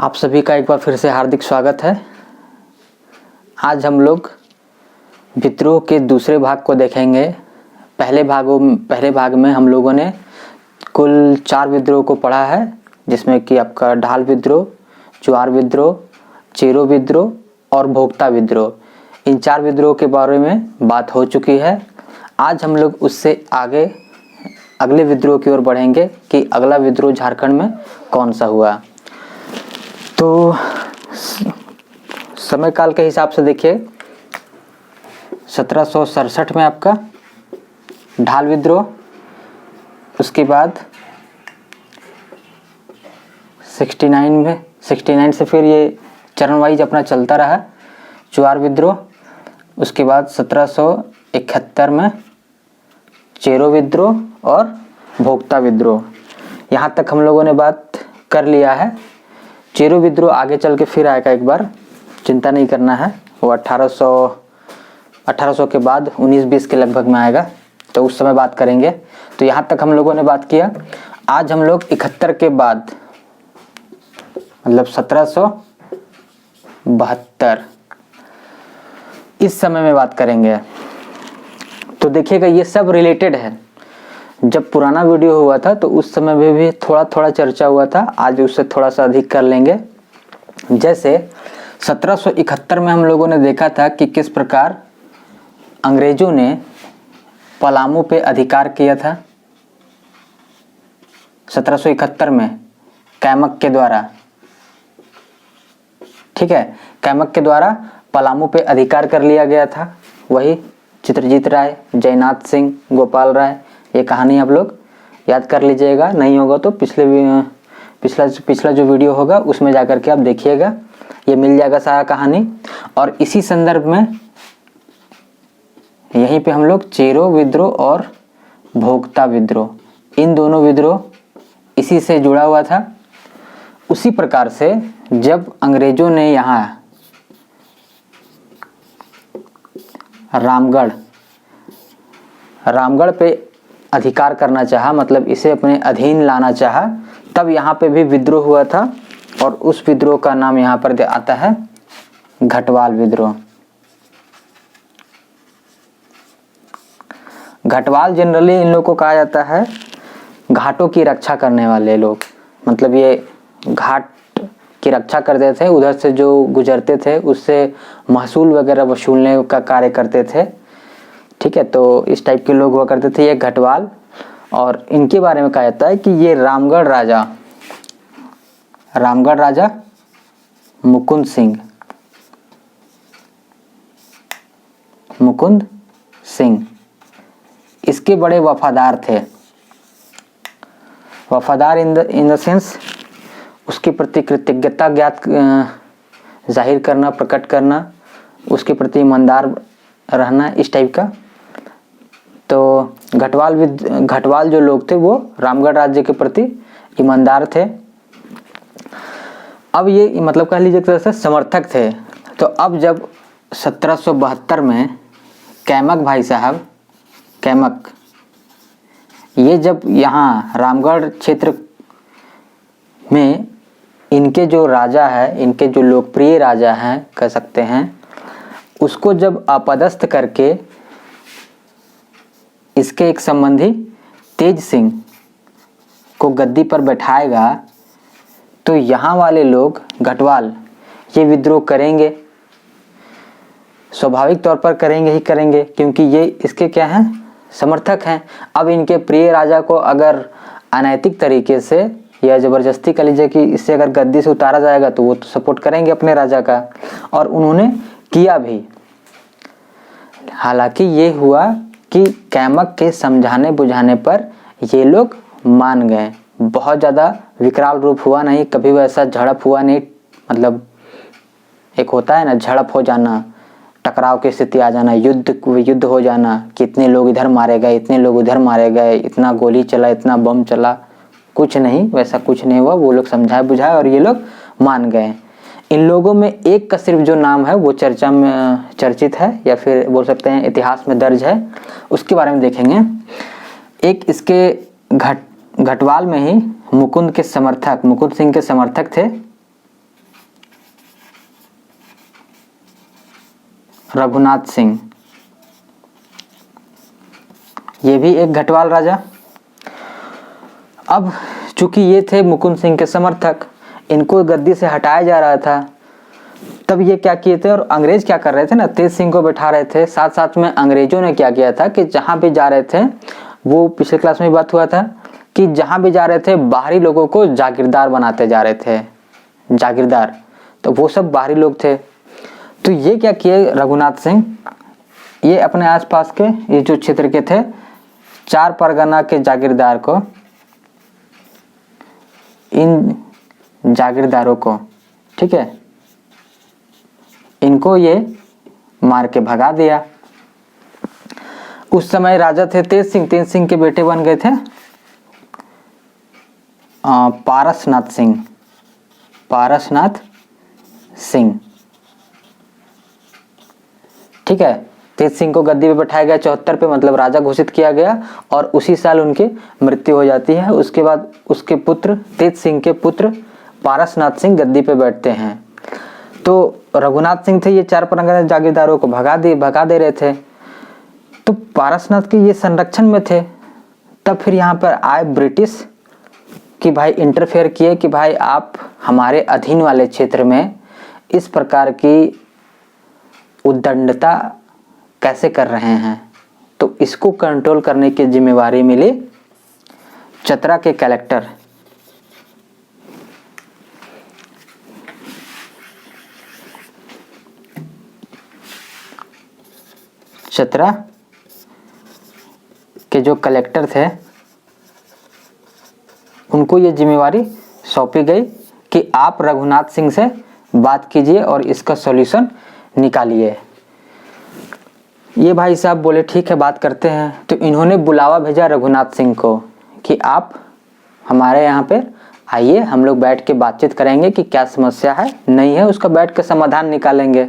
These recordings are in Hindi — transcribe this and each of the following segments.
आप सभी का एक बार फिर से हार्दिक स्वागत है। आज हम लोग विद्रोह के दूसरे भाग को देखेंगे। पहले भाग में हम लोगों ने कुल 4 विद्रोह को पढ़ा है, जिसमें कि आपका ढाल विद्रोह, ज्वार विद्रोह, चेरो विद्रोह और भोक्ता विद्रोह। इन 4 विद्रोह के बारे में बात हो चुकी है। आज हम लोग उससे आगे अगले विद्रोह की ओर बढ़ेंगे कि अगला विद्रोह झारखंड में कौन सा हुआ। तो समय काल के हिसाब से देखिए, 1767 में आपका ढाल विद्रोह, उसके बाद 69 से फिर ये चरण वाइज अपना चलता रहा ज्वार विद्रोह। उसके बाद 1771 में चेरो विद्रोह और भोक्ता विद्रोह। यहाँ तक हम लोगों ने बात कर लिया है। चेरो विद्रोह आगे चल के फिर आएगा, एक बार चिंता नहीं करना है। वो 1800 के बाद 1920 के लगभग में आएगा, तो उस समय बात करेंगे। तो यहाँ तक हम लोगों ने बात किया। आज हम लोग 71 के बाद मतलब 1772 इस समय में बात करेंगे। तो देखिएगा, ये सब रिलेटेड है। जब पुराना वीडियो हुआ था तो उस समय में भी थोड़ा थोड़ा चर्चा हुआ था, आज उससे थोड़ा सा अधिक कर लेंगे। जैसे 1771 में हम लोगों ने देखा था कि किस प्रकार अंग्रेजों ने पलामू पे अधिकार किया था। 1771 में कैमक के द्वारा, ठीक है, कैमक के द्वारा पलामू पे अधिकार कर लिया गया था। वही चित्रजीत राय, जयनाथ सिंह, गोपाल राय, ये कहानी आप लोग याद कर लीजिएगा। नहीं होगा तो पिछला जो वीडियो होगा उसमें जाकर के आप देखिएगा, ये मिल जाएगा सारा कहानी। और इसी संदर्भ में यहीं पे हम लोग चेरो विद्रोह और भोक्ता विद्रोह, इन दोनों विद्रोह इसी से जुड़ा हुआ था। उसी प्रकार से जब अंग्रेजों ने यहाँ रामगढ़ पे अधिकार करना चाहा, मतलब इसे अपने अधीन लाना चाहा, तब यहाँ पे भी विद्रोह हुआ था। और उस विद्रोह का नाम यहाँ पर आता है घटवाल विद्रोह। घटवाल जनरली इन लोगों को कहा जाता है घाटों की रक्षा करने वाले लोग। मतलब ये घाट की रक्षा करते थे, उधर से जो गुजरते थे उससे महसूल वगैरह वसूलने का कार्य करते थे। ठीक है, तो इस टाइप के लोग हुआ करते थे ये घटवाल। और इनके बारे में कहा जाता है कि ये रामगढ़ राजा मुकुंद सिंह इसके बड़े वफादार थे। वफादार इन द सेंस उसके प्रति कृतज्ञता जाहिर करना, प्रकट करना, उसके प्रति ईमानदार रहना, इस टाइप का। तो घटवाल जो लोग थे वो रामगढ़ राज्य के प्रति ईमानदार थे। अब ये मतलब कह लीजिए एक तरह से समर्थक थे। तो अब जब 1772 में कैमक भाई साहब, ये जब यहाँ रामगढ़ क्षेत्र में इनके जो राजा है, इनके जो लोकप्रिय राजा हैं कह सकते हैं, उसको जब अपदस्थ करके इसके एक संबंधी तेज सिंह को गद्दी पर बैठाएगा, तो यहाँ वाले लोग घटवाल ये विद्रोह करेंगे। स्वाभाविक तौर पर करेंगे ही करेंगे, क्योंकि ये इसके क्या हैं, समर्थक हैं। अब इनके प्रिय राजा को अगर अनैतिक तरीके से या ज़बरदस्ती कर लीजिए कि इससे अगर गद्दी से उतारा जाएगा तो वो तो सपोर्ट करेंगे अपने राजा का, और उन्होंने किया भी। हालांकि ये हुआ कि कैमक के समझाने बुझाने पर ये लोग मान गए। बहुत ज़्यादा विकराल रूप हुआ नहीं, कभी वैसा झड़प हुआ नहीं। मतलब एक होता है ना, झड़प हो जाना, टकराव की स्थिति आ जाना, युद्ध हो जाना, कितने लोग इधर मारे गए, इतने लोग उधर मारे गए, इतना गोली चला, इतना बम चला, कुछ नहीं, वैसा कुछ नहीं हुआ। वो लोग समझाए बुझाए और ये लोग मान गए। इन लोगों में एक का सिर्फ जो नाम है वो चर्चा में चर्चित है, या फिर बोल सकते हैं इतिहास में दर्ज है, उसके बारे में देखेंगे। एक इसके घटवाल में ही मुकुंद सिंह के समर्थक थे रघुनाथ सिंह, ये भी एक घटवाल राजा। अब चूंकि ये थे मुकुंद सिंह के समर्थक, इनको गद्दी से हटाया जा रहा था, तब ये क्या किए थे, और अंग्रेज क्या कर रहे थे ना, तेज सिंह को बैठा रहे थे। साथ साथ में अंग्रेजों ने क्या किया था कि जहां भी जा रहे थे, वो पिछले क्लास में बात हुआ था कि जहां भी जा रहे थे बाहरी लोगों को जागीरदार बनाते जा रहे थे, जागीरदार, तो वो सब बाहरी लोग थे। तो ये क्या किए रघुनाथ सिंह, ये अपने आसपास के ये जो क्षेत्र के थे 4 परगना के जागीरदार को, इन जागीरदारों को, ठीक है, इनको ये मार के भगा दिया। उस समय राजा थे तेज सिंह के बेटे बन गए थे पारसनाथ सिंह, ठीक है। तेज सिंह को गद्दी पे बैठाया गया 74 पे, मतलब राजा घोषित किया गया, और उसी साल उनकी मृत्यु हो जाती है। उसके बाद उसके पुत्र, तेज सिंह के पुत्र पारसनाथ सिंह गद्दी पे बैठते हैं। तो रघुनाथ सिंह थे, ये 4 परगना जागीरदारों को भगा दे रहे थे। तो पारसनाथ के ये संरक्षण में थे। तब फिर यहाँ पर आए ब्रिटिश कि भाई इंटरफेयर किए कि भाई आप हमारे अधीन वाले क्षेत्र में इस प्रकार की उद्दंडता कैसे कर रहे हैं। तो इसको कंट्रोल करने की जिम्मेवारी मिली चतरा के कलेक्टर, चतरा के जो कलेक्टर थे उनको ये जिम्मेवारी सौंपी गई कि आप रघुनाथ सिंह से बात कीजिए और इसका सॉल्यूशन निकालिए। ये भाई साहब बोले ठीक है, बात करते हैं। तो इन्होंने बुलावा भेजा रघुनाथ सिंह को कि आप हमारे यहाँ पे आइए, हम लोग बैठ के बातचीत करेंगे कि क्या समस्या है, नहीं है, उसका बैठ के समाधान निकालेंगे।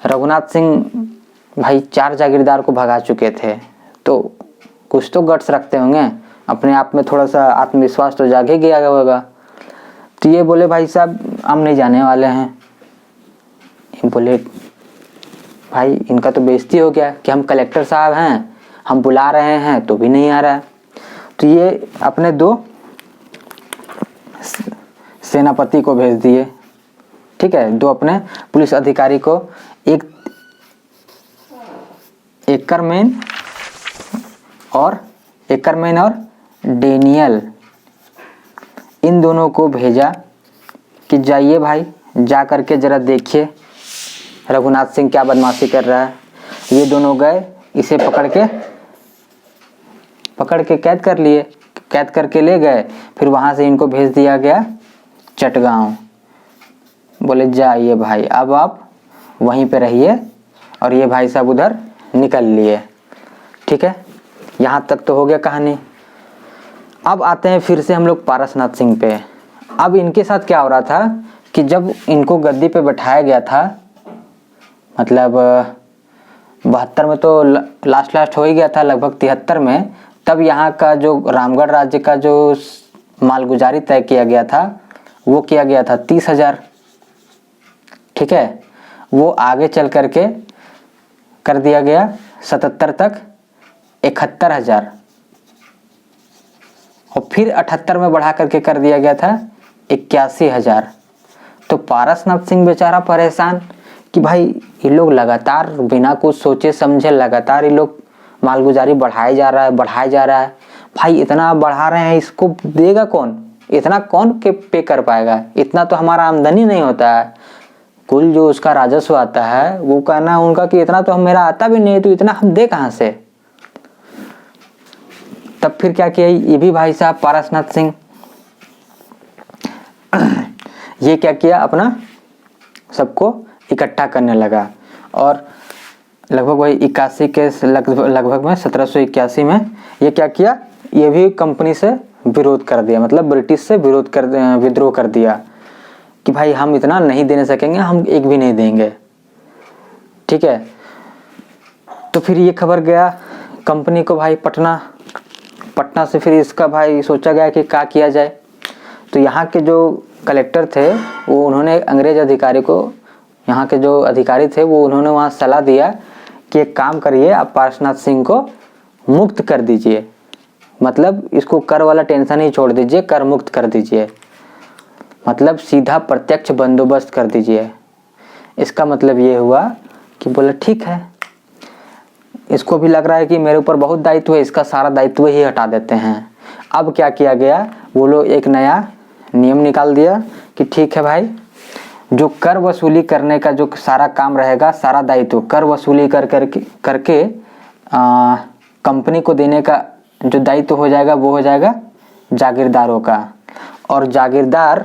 रघुनाथ सिंह भाई 4 जागीरदार को भगा चुके थे, तो कुछ तो गट्स रखते होंगे, अपने आप में थोड़ा सा आत्मविश्वास तो जाग ही गया होगा। तो ये बोले भाई साहब हम नहीं जाने वाले हैं। ये बोले भाई इनका तो बेइज्जती हो गया कि हम कलेक्टर साहब हैं, हम बुला रहे हैं तो भी नहीं आ रहा है। तो ये अपने 2 सेनापति को भेज दिए, ठीक है, 2 अपने पुलिस अधिकारी को, एक एकरमैन और डेनियल, इन दोनों को भेजा कि जाइए भाई, जा करके जरा देखिए रघुनाथ सिंह क्या बदमाशी कर रहा है। ये दोनों गए, इसे पकड़ के कैद करके ले गए। फिर वहां से इनको भेज दिया गया चटगांव। बोले जाइए भाई, अब आप वहीं पे रहिए, और ये भाई साहब उधर निकल लिए, ठीक है। यहाँ तक तो हो गया कहानी। अब आते हैं फिर से हम लोग पारसनाथ सिंह पे। अब इनके साथ क्या हो रहा था कि जब इनको गद्दी पे बैठाया गया था, मतलब 72 में तो लास्ट हो ही गया था, लगभग 73 में, तब यहाँ का जो रामगढ़ राज्य का जो मालगुजारी तय किया गया था वो किया गया था 30,000, ठीक है। वो आगे चल करके कर दिया गया 77 तक 71,000, और फिर 78 में बढ़ा करके कर दिया गया था 81,000। तो पारसनाथ सिंह बेचारा परेशान कि भाई ये लोग लगातार बिना कुछ सोचे समझे लगातार ये लोग मालगुजारी बढ़ाया जा रहा है। भाई इतना बढ़ा रहे हैं, इसको देगा कौन, इतना कौन के पे कर पाएगा, इतना तो हमारा आमदनी नहीं होता है। कुल जो उसका राजस्व आता है वो कहना है उनका कि इतना तो मेरा आता भी नहीं, तो इतना हम दे कहाँ से। तब फिर क्या किया ये भी भाई साहब पारसनाथ सिंह, ये क्या किया, अपना सबको इकट्ठा करने लगा, और लगभग वही 81 के लगभग में 1781 में ये क्या किया, ये भी कंपनी से विरोध कर दिया, मतलब ब्रिटिश से विद्रोह कर दिया कि भाई हम इतना नहीं देने सकेंगे, हम एक भी नहीं देंगे, ठीक है। तो फिर ये खबर गया कंपनी को भाई पटना से। फिर इसका भाई सोचा गया कि क्या किया जाए। तो यहाँ के जो कलेक्टर थे वो उन्होंने अंग्रेज अधिकारी को यहाँ के जो अधिकारी थे वो उन्होंने वहाँ सलाह दिया कि एक काम करिए, आप पार्श्वनाथ सिंह को मुक्त कर दीजिए, मतलब इसको कर वाला टेंशन ही छोड़ दीजिए, कर मुक्त कर दीजिए, मतलब सीधा प्रत्यक्ष बंदोबस्त कर दीजिए। इसका मतलब ये हुआ कि बोले ठीक है, इसको भी लग रहा है कि मेरे ऊपर बहुत दायित्व है, इसका सारा दायित्व ही हटा देते हैं। अब क्या किया गया, वो लोग एक नया नियम निकाल दिया कि ठीक है भाई, जो कर वसूली करने का जो सारा काम रहेगा, सारा दायित्व कर वसूली करके कंपनी को देने का जो दायित्व हो जाएगा वो हो जाएगा जागीरदारों का। और जागीरदार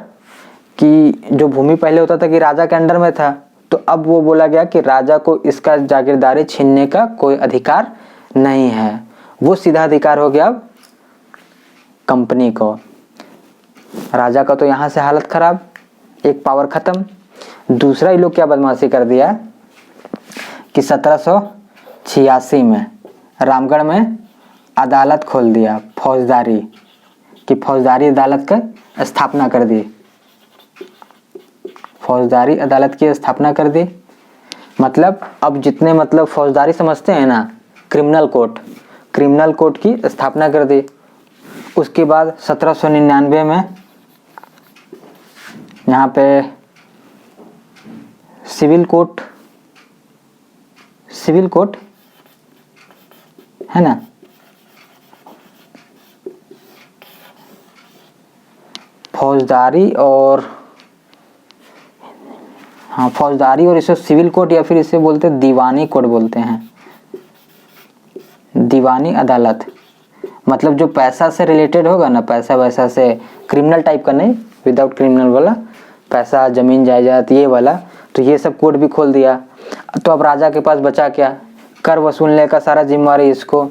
की जो भूमि पहले होता था कि राजा के अंडर में था, तो अब वो बोला गया कि राजा को इसका जागीरदारी छीनने का कोई अधिकार नहीं है, वो सीधा अधिकार हो गया अब कंपनी को। राजा का तो यहाँ से हालत खराब, एक पावर खत्म। दूसरा ये लोग क्या बदमाशी कर दिया कि 1786 में रामगढ़ में अदालत खोल दिया, फौजदारी की फौजदारी अदालत का स्थापना कर दी, फौजदारी अदालत की स्थापना कर दी। मतलब अब जितने मतलब फौजदारी समझते हैं ना, क्रिमिनल कोर्ट की स्थापना कर दी। उसके बाद 1799 में यहाँ पे सिविल कोर्ट है ना, फौजदारी और इसे सिविल कोर्ट या फिर इसे बोलते हैं दीवानी कोर्ट बोलते हैं, दीवानी अदालत। मतलब जो पैसा से रिलेटेड होगा ना, पैसा वैसा से, क्रिमिनल टाइप का नहीं, विदाउट क्रिमिनल वाला, पैसा जमीन जायदाद ये वाला, तो ये सब कोर्ट भी खोल दिया। तो अब राजा के पास बचा क्या, कर वसूलने का सारा जिम्मेवारी इसको,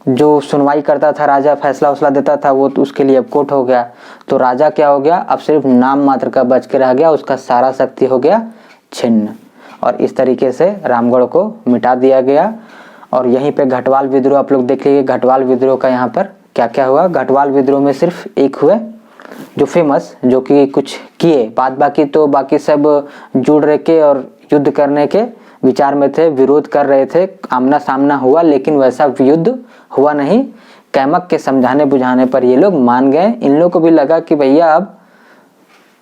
जो सुनवाई करता था राजा, फैसला वसला देता था वो, तो उसके लिए अब कोर्ट हो गया। तो राजा क्या हो गया, अब सिर्फ नाम मात्र का बच के रह गया, उसका सारा शक्ति हो गया छिन्न। और इस तरीके से रामगढ़ को मिटा दिया गया। और यहीं पे घटवाल विद्रोह आप लोग देख लीजिए, घटवाल विद्रोह का यहाँ पर क्या क्या हुआ। घटवाल विद्रोह में सिर्फ एक हुए जो फेमस, जो कि कुछ किए, बाकी तो बाकी सब जुड़ रहे के और युद्ध करने के विचार में थे, विरोध कर रहे थे, आमना सामना हुआ, लेकिन वैसा युद्ध हुआ नहीं। कैमक के समझाने बुझाने पर ये लोग मान गए। इन लोगों को भी लगा कि भैया अब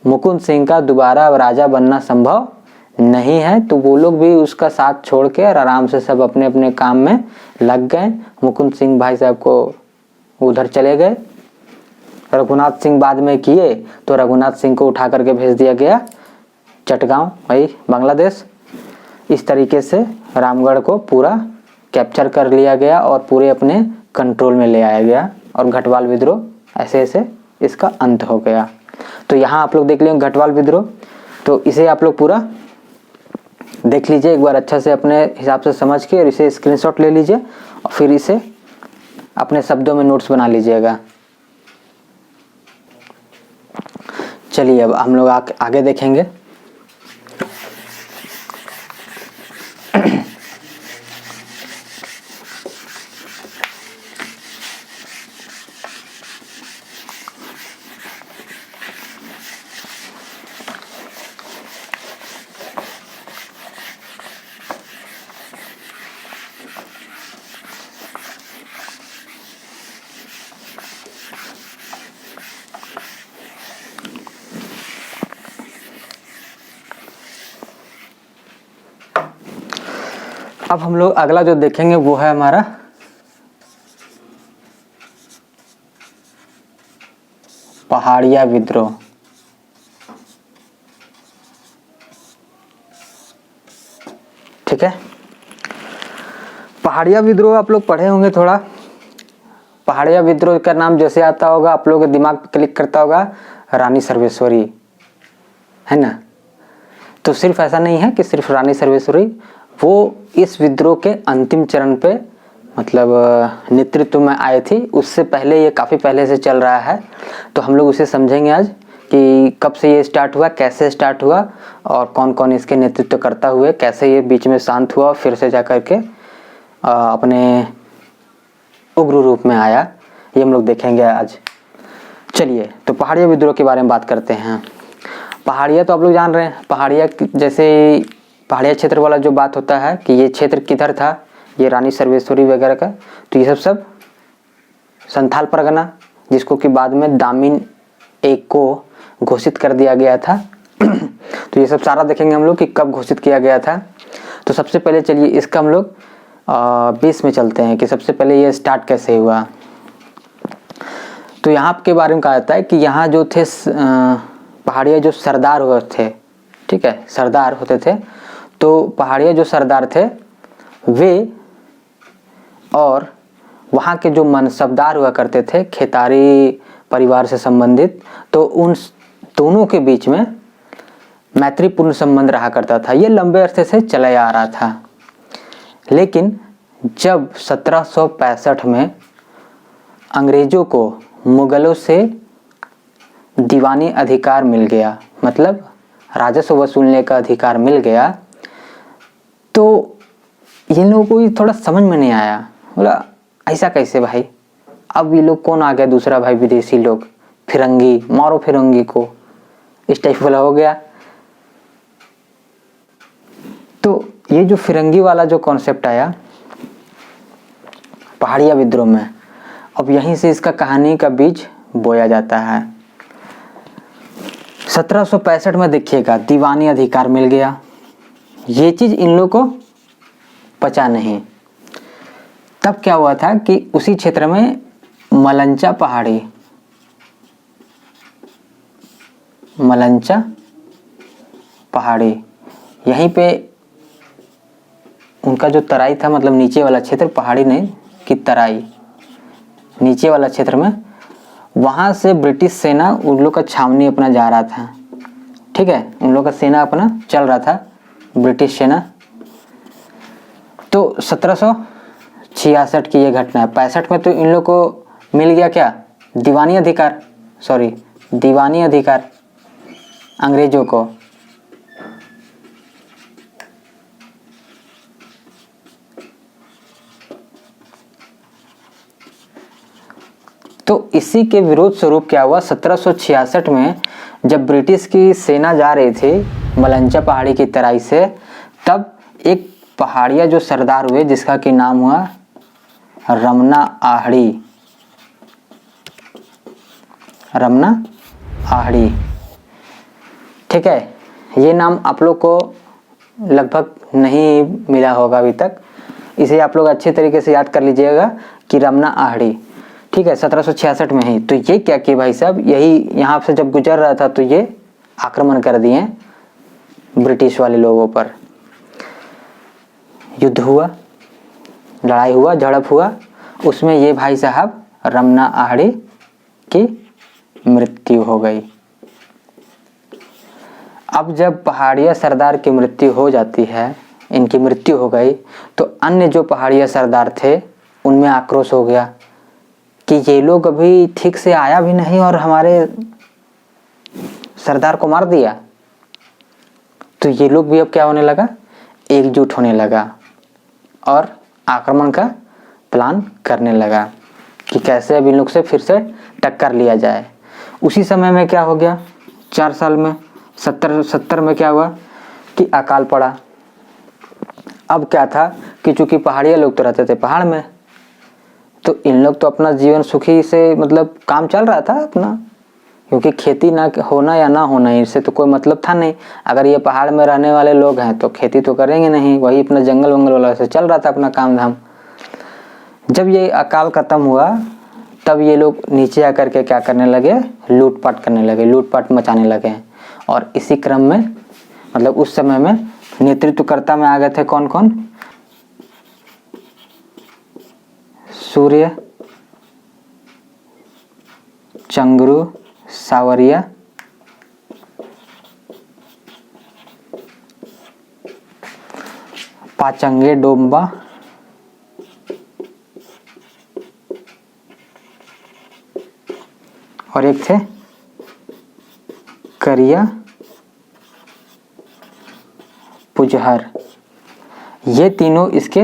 मुकुंद सिंह का दोबारा राजा बनना संभव नहीं है, तो वो लोग भी उसका साथ छोड़ के और आराम से सब अपने अपने काम में लग गए। मुकुंद सिंह भाई साहब को उधर चले गए, रघुनाथ सिंह बाद में किए, तो रघुनाथ सिंह को उठा करके भेज दिया गया चटगांव, वही बांग्लादेश। इस तरीके से रामगढ़ को पूरा कैप्चर कर लिया गया और पूरे अपने कंट्रोल में ले आया गया। और घटवाल विद्रोह ऐसे ऐसे इसका अंत हो गया। तो यहाँ आप लोग देख लेंगे घटवाल विद्रोह, तो इसे आप लोग पूरा देख लीजिए एक बार अच्छे से अपने हिसाब से समझ के, और इसे स्क्रीनशॉट ले लीजिए और फिर इसे अपने शब्दों में नोट्स बना लीजिएगा। चलिए अब हम लोग आगे देखेंगे। अब हम लोग अगला जो देखेंगे वो है हमारा पहाड़िया विद्रोह। ठीक है, पहाड़िया विद्रोह आप लोग पढ़े होंगे थोड़ा। पहाड़िया विद्रोह का नाम जैसे आता होगा आप लोगों के दिमाग पे क्लिक करता होगा, रानी सर्वेश्वरी, है ना। तो सिर्फ ऐसा नहीं है कि सिर्फ रानी सर्वेश्वरी, वो इस विद्रोह के अंतिम चरण पे मतलब नेतृत्व में आए थी। उससे पहले ये काफ़ी पहले से चल रहा है, तो हम लोग उसे समझेंगे आज कि कब से ये स्टार्ट हुआ, कैसे स्टार्ट हुआ और कौन कौन इसके नेतृत्व करता हुए, कैसे ये बीच में शांत हुआ और फिर से जा कर के अपने उग्र रूप में आया, ये हम लोग देखेंगे आज। चलिए तो पहाड़िया विद्रोह के बारे में बात करते हैं। पहाड़िया तो आप लोग जान रहे हैं, पहाड़िया जैसे पहाड़िया क्षेत्र वाला जो बात होता है कि ये क्षेत्र किधर था, ये रानी सर्वेश्वरी वगैरह का, तो ये सब संथाल परगना, जिसको कि बाद में दामिन एक को घोषित कर दिया गया था। तो ये सब सारा देखेंगे हम लोग कि कब घोषित किया गया था। तो सबसे पहले चलिए इसका हम लोग बेस में चलते हैं कि सबसे पहले ये स्टार्ट कैसे हुआ। तो यहाँ के बारे में कहा जाता है कि यहाँ जो थे पहाड़िया जो सरदार हुए थे, ठीक है, सरदार होते थे, तो पहाड़िया जो सरदार थे वे और वहाँ के जो मनसबदार हुआ करते थे खेतारी परिवार से संबंधित, तो उन दोनों के बीच में मैत्रीपूर्ण संबंध रहा करता था। ये लंबे अरसे से चला आ रहा था, लेकिन जब 1765 में अंग्रेजों को मुगलों से दीवानी अधिकार मिल गया, मतलब राजस्व वसूलने का अधिकार मिल गया, तो इन लोगों को ये थोड़ा समझ में नहीं आया। बोला ऐसा कैसे भाई, अब ये लोग कौन आ गया दूसरा भाई, विदेशी लोग, फिरंगी, मारो फिरंगी को, इस टाइप वाला हो गया। तो ये जो फिरंगी वाला जो कॉन्सेप्ट आया पहाड़िया विद्रोह में, अब यहीं से इसका कहानी का बीज बोया जाता है। 1765 में देखिएगा दीवानी अधिकार मिल गया, ये चीज इन लोगों को पचा नहीं। तब क्या हुआ था कि उसी क्षेत्र में मलंचा पहाड़ी, यहीं पे उनका जो तराई था, मतलब नीचे वाला क्षेत्र, पहाड़ी नहीं कि तराई, नीचे वाला क्षेत्र में, वहाँ से ब्रिटिश सेना उन लोग का छावनी अपना जा रहा था, ठीक है, उन लोग का सेना अपना चल रहा था, ब्रिटिश सेना। तो 1766 की ये घटना है। 65 में तो इन लोग को मिल गया क्या, दीवानी अधिकार अंग्रेजों को। तो इसी के विरोध स्वरूप क्या हुआ, 1766 में जब ब्रिटिश की सेना जा रही थी मलंचा पहाड़ी की तराई से, तब एक पहाड़िया जो सरदार हुए जिसका कि नाम हुआ रमना आहड़ी, ठीक है, ये नाम आप लोग को लगभग नहीं मिला होगा अभी तक, इसे आप लोग अच्छे तरीके से याद कर लीजिएगा कि रमना आहड़ी, ठीक है, 1766 में ही। तो ये क्या किए भाई साहब, यही यहाँ से जब गुजर रहा था तो ये आक्रमण कर दिए ब्रिटिश वाले लोगों पर। युद्ध हुआ, लड़ाई हुआ, झड़प हुआ, उसमें ये भाई साहब रमना आहड़ी की मृत्यु हो गई। अब जब पहाड़िया सरदार की मृत्यु हो जाती है, इनकी मृत्यु हो गई, तो अन्य जो पहाड़िया सरदार थे उनमें आक्रोश हो गया कि ये लोग अभी ठीक से आया भी नहीं और हमारे सरदार को मार दिया। तो ये लोग भी अब क्या होने लगा, एकजुट होने लगा और आक्रमण का प्लान करने लगा कि कैसे अब इन लोग से फिर से टक्कर लिया जाए। उसी समय में क्या हो गया, 4 साल में 70 में क्या हुआ कि अकाल पड़ा। अब क्या था कि चूंकि पहाड़िया लोग तो रहते थे पहाड़ में, तो इन लोग तो अपना जीवन सुखी से, मतलब काम चल रहा था अपना, क्योंकि खेती ना होना या ना होना इससे तो कोई मतलब था नहीं। अगर ये पहाड़ में रहने वाले लोग हैं तो खेती तो करेंगे नहीं, वही अपना जंगल वंगल वाला से चल रहा था अपना काम धाम। जब ये अकाल खत्म हुआ तब ये लोग नीचे आकर के क्या करने लगे, लूटपाट करने लगे, लूटपाट मचाने लगे। और इसी क्रम में, मतलब उस समय में नेतृत्वकर्ता में आ गए थे कौन कौन, सूर्य चंगरू सावरिया, पाचंगे डोम्बा, और एक थे करिया पुजहर। ये तीनों इसके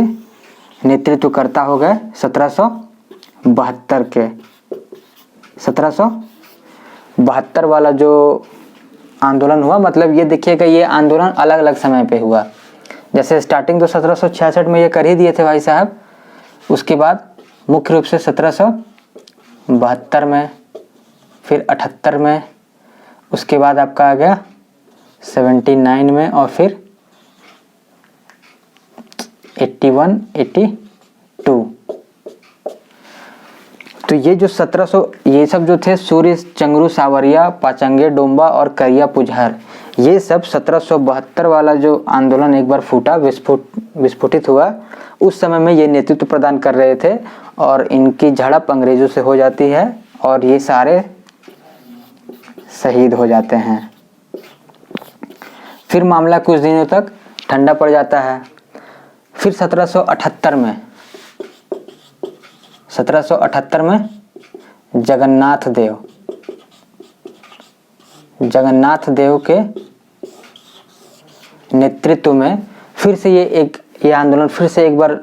नेतृत्वकर्ता हो गए 1772 के। 1772 वाला जो आंदोलन हुआ, मतलब ये देखिएगा ये आंदोलन अलग अलग समय पे हुआ। जैसे स्टार्टिंग तो 1766 में ये कर ही दिए थे भाई साहब, उसके बाद मुख्य रूप से 1772 में, फिर 78 में, उसके बाद आपका आ गया 79 में, और फिर 81, 82। तो ये जो 1700 ये सब जो थे सूर्य, चंगरू, सावरिया, पाचंगे, डोम्बा और करिया पुजहर, ये सब 1772 वाला जो आंदोलन एक बार फूटा, विस्फोटित हुआ, उस समय में ये नेतृत्व प्रदान कर रहे थे और इनकी झड़प अंग्रेजों से हो जाती है और ये सारे शहीद हो जाते हैं। फिर मामला कुछ दिनों तक ठंडा पड़ जाता है। फिर 1778 में जगन्नाथ देव के नेतृत्व में फिर से ये आंदोलन फिर से एक बार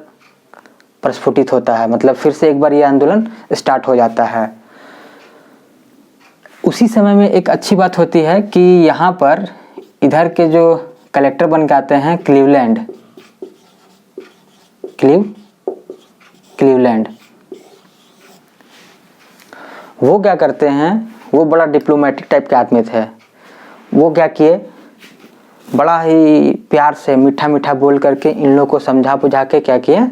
प्रस्फुटित होता है, मतलब फिर से एक बार ये आंदोलन स्टार्ट हो जाता है। उसी समय में एक अच्छी बात होती है कि यहाँ पर इधर के जो कलेक्टर बन के आते हैं क्लीवलैंड, वो क्या करते हैं, वो बड़ा डिप्लोमेटिक टाइप के आदमी थे। वो क्या किए, बड़ा ही प्यार से मीठा मीठा बोल करके इन लोगों को समझा बुझा के क्या किए,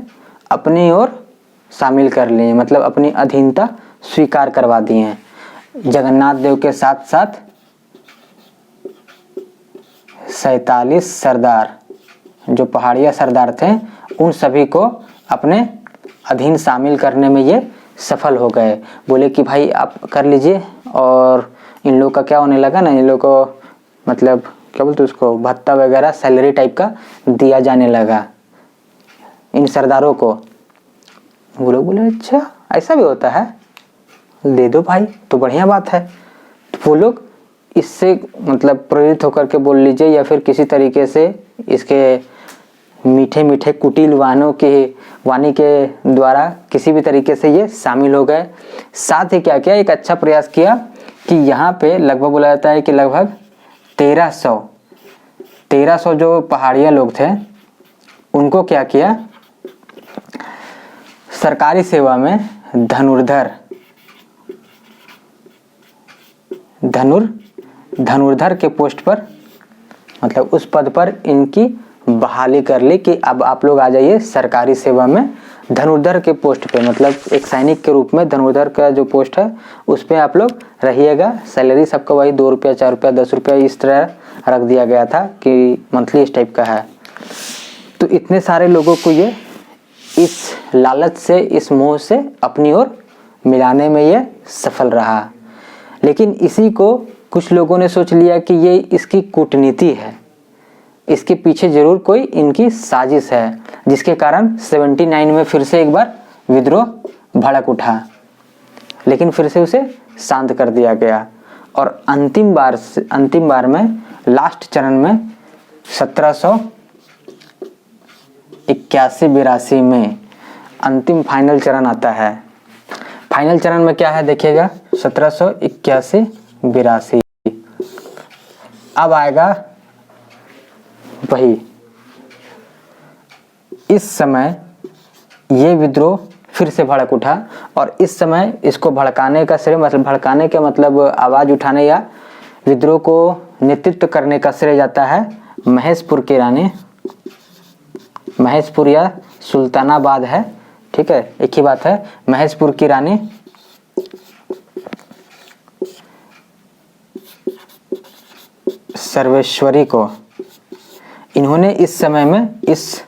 अपनी ओर शामिल कर लिए, मतलब अपनी अधीनता स्वीकार करवा दिए। जगन्नाथ देव के साथ साथ 47 सरदार जो पहाड़िया सरदार थे, उन सभी को अपने अधीन शामिल करने में ये सफल हो गए। बोले कि भाई आप कर लीजिए, और इन लोग का क्या होने लगा ना, इन लोग को मतलब क्या बोलते उसको, भत्ता वगैरह सैलरी टाइप का दिया जाने लगा इन सरदारों को। वो लोग बोले अच्छा ऐसा भी होता है, दे दो भाई, तो बढ़िया बात है। तो वो लोग इससे मतलब प्रेरित होकर के बोल लीजिए, या फिर किसी तरीके से इसके मीठे मीठे कुटिल वाणी के द्वारा किसी भी तरीके से ये शामिल हो गए। साथ ही क्या किया, एक अच्छा प्रयास किया कि यहाँ पे लगभग बोला जाता है कि लगभग 1300 जो पहाड़िया लोग थे, उनको क्या किया, सरकारी सेवा में धनुर्धर के पोस्ट पर, मतलब उस पद पर इनकी बहाली कर ली कि अब आप लोग आ जाइए सरकारी सेवा में धनुर्धर के पोस्ट पे, मतलब एक सैनिक के रूप में धनुर्धर का जो पोस्ट है उस पे आप लोग रहिएगा। सैलरी सबका वही 2 रुपया, 4 रुपया, 10 रुपया इस तरह रख दिया गया था कि मंथली इस टाइप का है। तो इतने सारे लोगों को ये इस लालच से, इस मोह से अपनी ओर मिलाने में ये सफल रहा। लेकिन इसी को कुछ लोगों ने सोच लिया कि ये इसकी कूटनीति है, इसके पीछे जरूर कोई इनकी साजिश है, जिसके कारण 79 में फिर से एक बार विद्रोह भड़क उठा, लेकिन फिर से उसे शांत कर दिया गया। और अंतिम बार में लास्ट चरण में 1781-82 में अंतिम फाइनल चरण आता है। फाइनल चरण में क्या है देखिएगा, 1781-82 अब आएगा वही। इस समय ये विद्रोह फिर से भड़क उठा, और इस समय इसको भड़काने का श्रेय, मतलब भड़काने के मतलब आवाज़ उठाने या विद्रोह को नेतृत्व करने का श्रेय जाता है महेशपुर की रानी, महेशपुर या सुल्तानाबाद है, ठीक है, एक ही बात है, महेशपुर की रानी सर्वेश्वरी को। इन्होंने इस समय में इस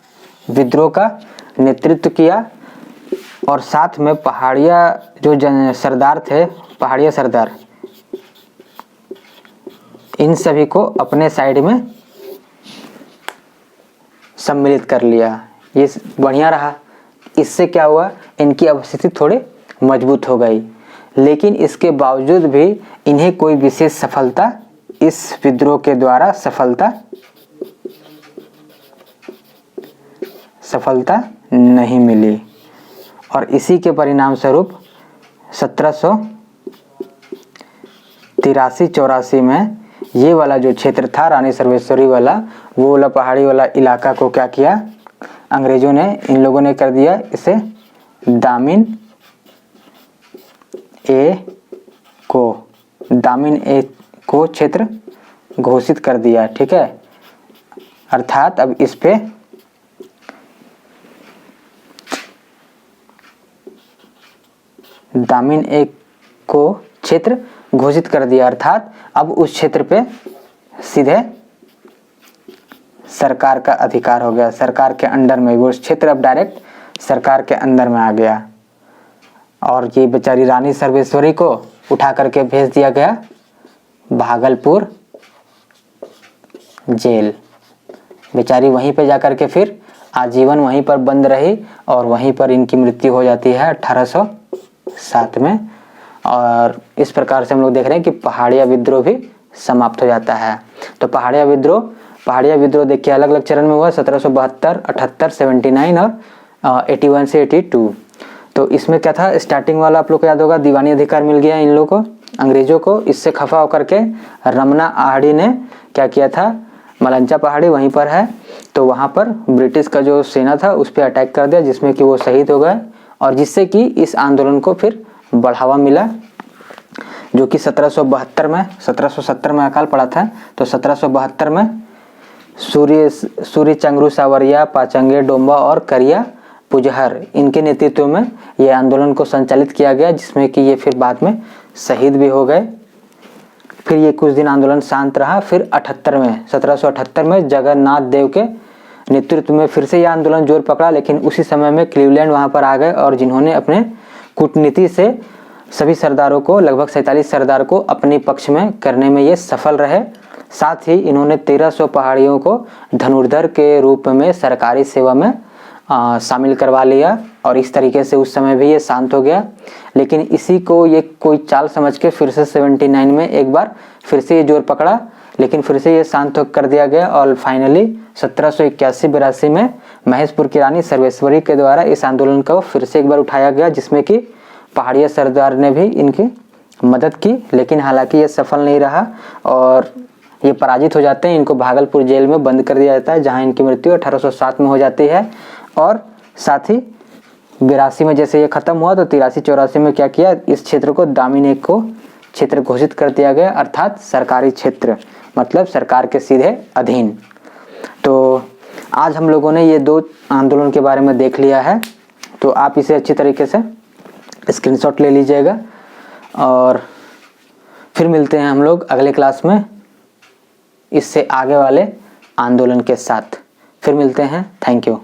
विद्रोह का नेतृत्व किया, और साथ में पहाड़िया जो सरदार थे, पहाड़िया सरदार, इन सभी को अपने साइड में सम्मिलित कर लिया। ये बढ़िया रहा। इससे क्या हुआ, इनकी अवस्थिति थोड़ी मजबूत हो गई। लेकिन इसके बावजूद भी इन्हें कोई विशेष सफलता इस विद्रोह के द्वारा सफलता नहीं मिली, और इसी के परिणाम स्वरूप 1783-84 में ये वाला जो क्षेत्र था रानी सर्वेश्वरी वाला, वो वाला पहाड़ी वाला इलाका को क्या किया, अंग्रेजों ने, इन लोगों ने कर दिया इसे दामिन ए को क्षेत्र घोषित कर दिया। ठीक है, अर्थात अब इस पे दामिन ए को क्षेत्र घोषित कर दिया, अर्थात अब उस क्षेत्र पे सीधे सरकार का अधिकार हो गया, सरकार के अंडर में वो क्षेत्र अब डायरेक्ट सरकार के अंदर में आ गया। और ये बेचारी रानी सर्वेश्वरी को उठा करके भेज दिया गया भागलपुर जेल। बेचारी वहीं पे जाकर के फिर आजीवन वहीं पर बंद रही और वहीं पर इनकी मृत्यु हो जाती है 1807 में। और इस प्रकार से हम लोग देख रहे हैं कि पहाड़िया विद्रोह भी समाप्त हो जाता है। तो पहाड़िया विद्रोह देखिए अलग अलग चरण में हुआ, 1772, 78, 79 और 81 से 82। तो इसमें क्या था, स्टार्टिंग वाला आप लोग को याद होगा, दीवानी अधिकार मिल गया इन लोगों को, अंग्रेजों को। इससे खफा होकर के रमना आहड़ी ने क्या किया था, मलंचा पहाड़ी वहीं पर है, तो वहाँ पर ब्रिटिश का जो सेना था उस पर अटैक कर दिया, जिसमें कि वो शहीद हो गए। और जिससे कि इस आंदोलन को फिर बढ़ावा मिला, जो कि 1770 में अकाल पड़ा था। तो 1772 में सूर्य चंद्रू सावरिया, पाचंगे डोंबा और करिया पुजहर, इनके नेतृत्व में ये आंदोलन को संचालित किया गया, जिसमें कि ये फिर बाद में शहीद भी हो गए। फिर ये कुछ दिन आंदोलन शांत रहा। फिर 1778 में जगन्नाथ देव के नेतृत्व में फिर से यह आंदोलन जोर पकड़ा, लेकिन उसी समय में क्लीवलैंड वहाँ पर आ गए और जिन्होंने अपने कूटनीति से सभी सरदारों को, लगभग 47 सरदार को अपने पक्ष में करने में ये सफल रहे। साथ ही इन्होंने 1300 पहाड़ियों को धनुर्धर के रूप में सरकारी सेवा में शामिल करवा लिया और इस तरीके से उस समय भी ये शांत हो गया। लेकिन इसी को ये कोई चाल समझ के फिर से 79 में एक बार फिर से ये जोर पकड़ा, लेकिन फिर से ये शांत कर दिया गया। और फाइनली 1781-82 में महेशपुर की रानी सर्वेश्वरी के द्वारा इस आंदोलन को फिर से एक बार उठाया गया, जिसमें कि पहाड़िया सरदार ने भी इनकी मदद की, लेकिन हालांकि ये सफल नहीं रहा और ये पराजित हो जाते हैं। इनको भागलपुर जेल में बंद कर दिया जाता है, जहां इनकी मृत्यु 1807 में हो जाती है। और साथ ही 82 में जैसे ये खत्म हुआ, तो 83-84 में क्या किया, इस क्षेत्र को दामिन ए को क्षेत्र घोषित कर दिया गया, अर्थात सरकारी क्षेत्र, मतलब सरकार के सीधे अधीन। तो आज हम लोगों ने ये 2 आंदोलन के बारे में देख लिया है, तो आप इसे अच्छी तरीके से स्क्रीनशॉट ले लीजिएगा और फिर मिलते हैं हम लोग अगले क्लास में इससे आगे वाले आंदोलन के साथ। फिर मिलते हैं। Thank you.